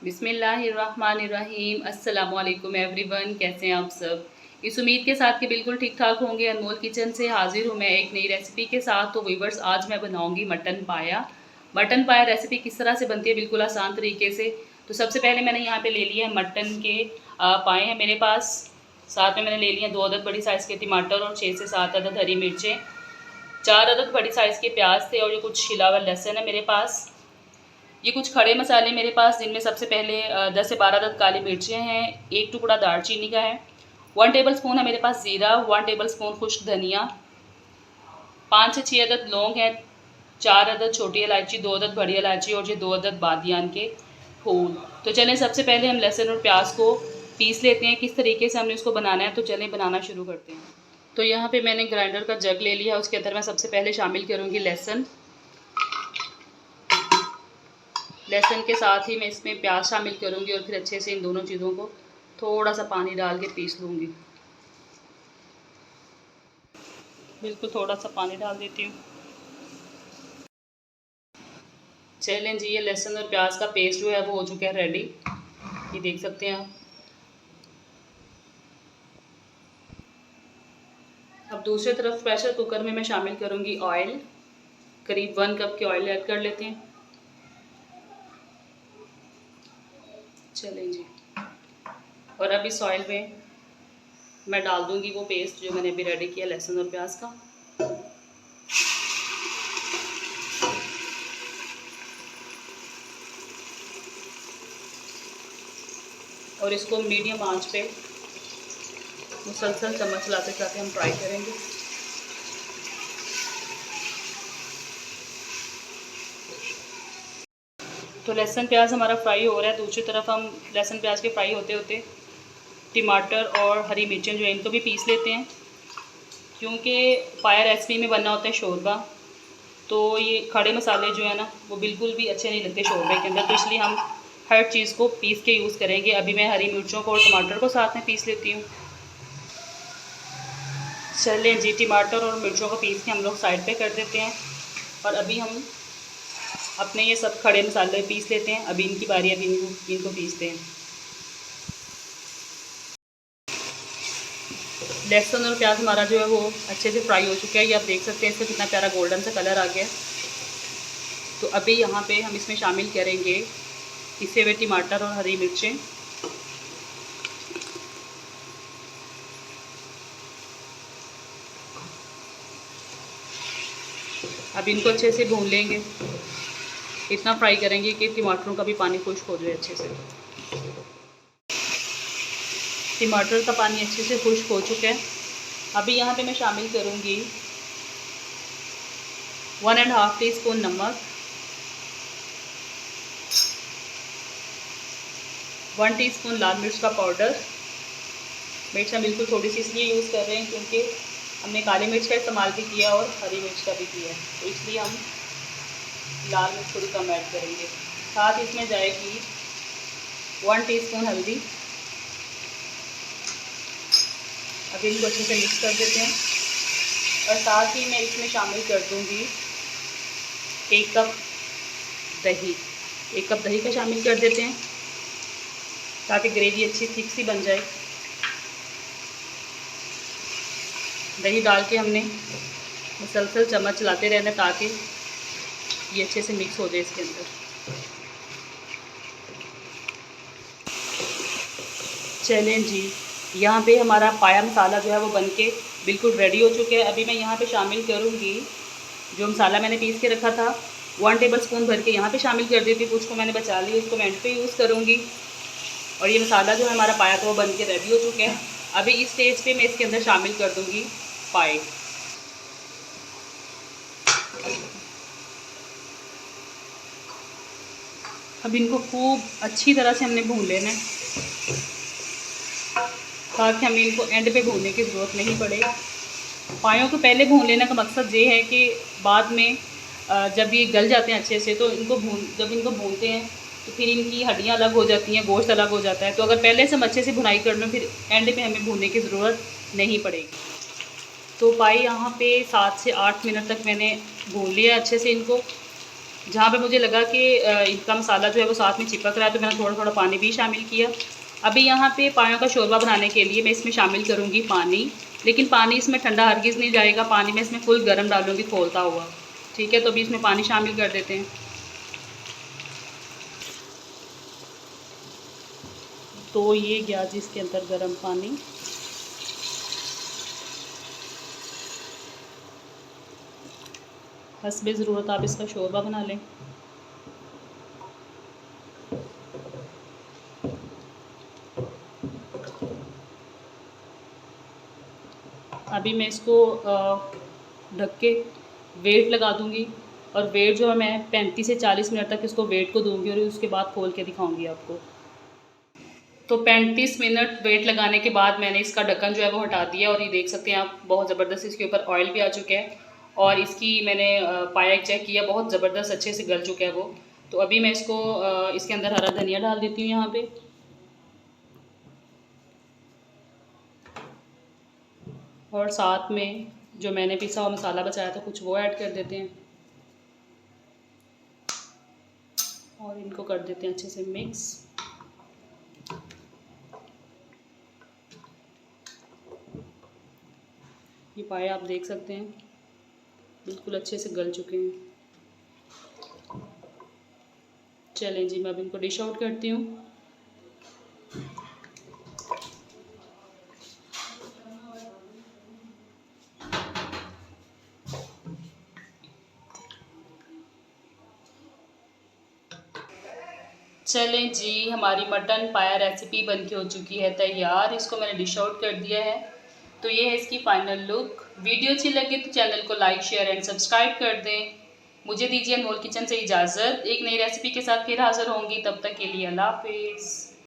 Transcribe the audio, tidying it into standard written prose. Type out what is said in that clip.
बिस्मिल्लाहिर्रहमानिर्रहीम। अस्सलामुअलैकुम एवरीवन, कैसे हैं आप सब। इस उम्मीद के साथ कि बिल्कुल ठीक ठाक होंगे। अनमोल किचन से हाजिर हूँ मैं एक नई रेसिपी के साथ। तो व्यूअर्स, आज मैं बनाऊंगी मटन पाया। मटन पाया रेसिपी किस तरह से बनती है, बिल्कुल आसान तरीके से। तो सबसे पहले मैंने यहाँ पे ले लिया है मटन के पाए हैं मेरे पास। साथ में मैंने ले लिए 2 अदद बड़ी साइज़ के टमाटर और 6 से 7 अदद हरी मिर्चें, 4 अदद बड़ी साइज़ के प्याज थे और ये कुछ छिला हुआ लहसुन है मेरे पास। ये कुछ खड़े मसाले मेरे पास, जिनमें सबसे पहले 10 से 12 अदद काली मिर्चें हैं, 1 टुकड़ा दालचीनी का है, 1 टेबलस्पून है मेरे पास ज़ीरा, 1 टेबलस्पून खुश्क धनिया, 5 से 6 अदद लौंग है, 4 अदद छोटी इलायची, 2 अदद बड़ी इलायची और ये 2 अदद बादियान के फूल। तो चलें सबसे पहले हम लहसुन और प्याज को पीस लेते हैं। किस तरीके से हमने इसको बनाना है, तो चलें बनाना शुरू करते हैं। तो यहाँ पे मैंने ग्राइंडर का जग ले लिया, उसके अंदर मैं सबसे पहले शामिल करूँगी लहसुन। लहसुन के साथ ही मैं इसमें प्याज शामिल करूँगी और फिर अच्छे से इन दोनों चीज़ों को थोड़ा सा पानी डाल के पीस लूँगी। बिल्कुल थोड़ा सा पानी डाल देती हूँ। चलें जी, ये लहसुन और प्याज का पेस्ट जो है वो हो चुका है रेडी, ये देख सकते हैं आप। अब दूसरी तरफ प्रेशर कुकर में मैं शामिल करूँगी ऑयल। करीब 1 कप के ऑयल ऐड कर लेते हैं। चलें जी, और अब इस ऑयल में मैं डाल दूँगी वो पेस्ट जो मैंने अभी रेडी किया लहसुन और प्याज का। और इसको मीडियम आंच पे मुसलसल चम्मच चलाते चलाते हम फ्राई करेंगे। तो लहसुन प्याज हमारा फ्राई हो रहा है। दूसरी तरफ हम लहसुन प्याज के फ्राई होते होते टमाटर और हरी मिर्चें जो है इनको भी पीस लेते हैं, क्योंकि पाया रेसिपी में बनना होता है शोरबा। तो ये खड़े मसाले जो है ना वो बिल्कुल भी अच्छे नहीं लगते शोरबे के अंदर, तो इसलिए हम हर चीज़ को पीस के यूज़ करेंगे। अभी मैं हरी मिर्चों को और टमाटर को साथ में पीस लेती हूँ। चलें जी, टमाटर और मिर्चों को पीस के हम लोग साइड पे कर देते हैं और अभी हम अपने ये सब खड़े मसाले पीस लेते हैं। अभी इनकी बारी, अभी इनको पीसते हैं। लहसुन और प्याज हमारा जो है वो अच्छे से फ्राई हो चुका है। ये आप देख सकते हैं इसका कितना प्यारा गोल्डन सा कलर आ गया। तो अभी यहाँ पे हम इसमें शामिल करेंगे पिसे हुए टमाटर और हरी मिर्चें। अब इनको अच्छे से भून लेंगे, इतना फ्राई करेंगे कि टमाटरों का भी पानी खुश्क हो जाए अच्छे से। टमाटर का पानी अच्छे से खुश्क हो चुका है। अभी यहाँ पे मैं शामिल करूँगी 1.5 टीस्पून नमक, 1 टीस्पून लाल मिर्च का पाउडर। मिर्च हम बिल्कुल थोड़ी सी इसलिए यूज़ कर रहे हैं क्योंकि हमने काली मिर्च का इस्तेमाल भी किया और हरी मिर्च का भी किया है, तो इसलिए हम लाल मिर्च थोड़ी कम ऐड करेंगे। साथ इसमें जाएगी 1 टीस्पून हल्दी। अब इनको अच्छे से मिक्स कर देते हैं और साथ ही मैं इसमें शामिल कर दूंगी 1 कप दही। 1 कप दही का शामिल कर देते हैं ताकि ग्रेवी अच्छी थिक सी बन जाए। दही डाल के हमने मुसलसल चम्मच चलाते रहना ताकि ये अच्छे से मिक्स हो जाए इसके अंदर। चलें जी, यहाँ पे हमारा पाया मसाला जो है वो बनके बिल्कुल रेडी हो चुके हैं। अभी मैं यहाँ पे शामिल करूँगी जो मसाला मैंने पीस के रखा था, 1 टेबलस्पून भर के यहाँ पे शामिल कर देती हूँ। कुछ को मैंने बचा लिया, इसको मैं एंड पे यूज़ करूँगी। और ये मसाला जो है हमारा पाया था वो बन के रेडी हो चुके हैं। अभी इस स्टेज पे मैं इसके अंदर शामिल कर दूँगी पाए। अब इनको खूब अच्छी तरह से हमने भून लेना है ताकि हमें इनको एंड पे भूनने की ज़रूरत नहीं पड़े। पायों को पहले भून लेने का मकसद ये है कि बाद में जब ये गल जाते हैं अच्छे से तो जब इनको भूनते हैं तो फिर इनकी हड्डियाँ अलग हो जाती हैं, गोश्त अलग हो जाता है। तो अगर पहले से हम अच्छे से भुनाई कर लें फिर एंड पे हमें भूनने की ज़रूरत नहीं पड़ेगी। तो पाई यहाँ पे 7 से 8 मिनट तक मैंने भून लिया अच्छे से इनको। जहाँ पे मुझे लगा कि इनका मसाला जो है वो साथ में चिपक रहा है तो मैंने थोड़ा थोड़ा पानी भी शामिल किया। अभी यहाँ पे पायों का शोरबा बनाने के लिए मैं इसमें शामिल करूँगी पानी, लेकिन पानी इसमें ठंडा हरगिज़ नहीं जाएगा, पानी में इसमें फुल गर्म डालूँगी खौलता हुआ। ठीक है, तो अभी इसमें पानी शामिल कर देते हैं। तो ये गया जी इसके अंदर गर्म पानी। हस्बे ज़रूरत आप इसका शोरबा बना लें। अभी मैं इसको ढक के वेट लगा दूंगी, और वेट जो है मैं 35 से 40 मिनट तक इसको वेट को दूंगी और उसके बाद खोल के दिखाऊंगी आपको। तो 35 मिनट वेट लगाने के बाद मैंने इसका ढक्कन जो है वो हटा दिया, और ये देख सकते हैं आप बहुत ज़बरदस्त इसके ऊपर ऑयल भी आ चुका है, और इसकी मैंने पाया चेक किया, बहुत ज़बरदस्त अच्छे से गल चुका है वो। तो अभी मैं इसको इसके अंदर हरा धनिया डाल देती हूँ यहाँ पे, और साथ में जो मैंने पिसा हुआ मसाला बचाया था कुछ वो ऐड कर देते हैं, और इनको कर देते हैं अच्छे से मिक्स। ये पाए आप देख सकते हैं बिल्कुल अच्छे से गल चुके हैं। चलें जी, मैं अब इनको डिश आउट करती हूँ। चलें जी, हमारी मटन पाया रेसिपी बनके हो चुकी है तैयार। इसको मैंने डिश आउट कर दिया है। तो ये है इसकी फाइनल लुक। वीडियो अच्छी लगे तो चैनल को लाइक शेयर एंड सब्सक्राइब कर दें। मुझे दीजिए अनमोल किचन से इजाज़त। एक नई रेसिपी के साथ फिर हाज़िर होंगी, तब तक के लिए अल्लाह हाफिज़।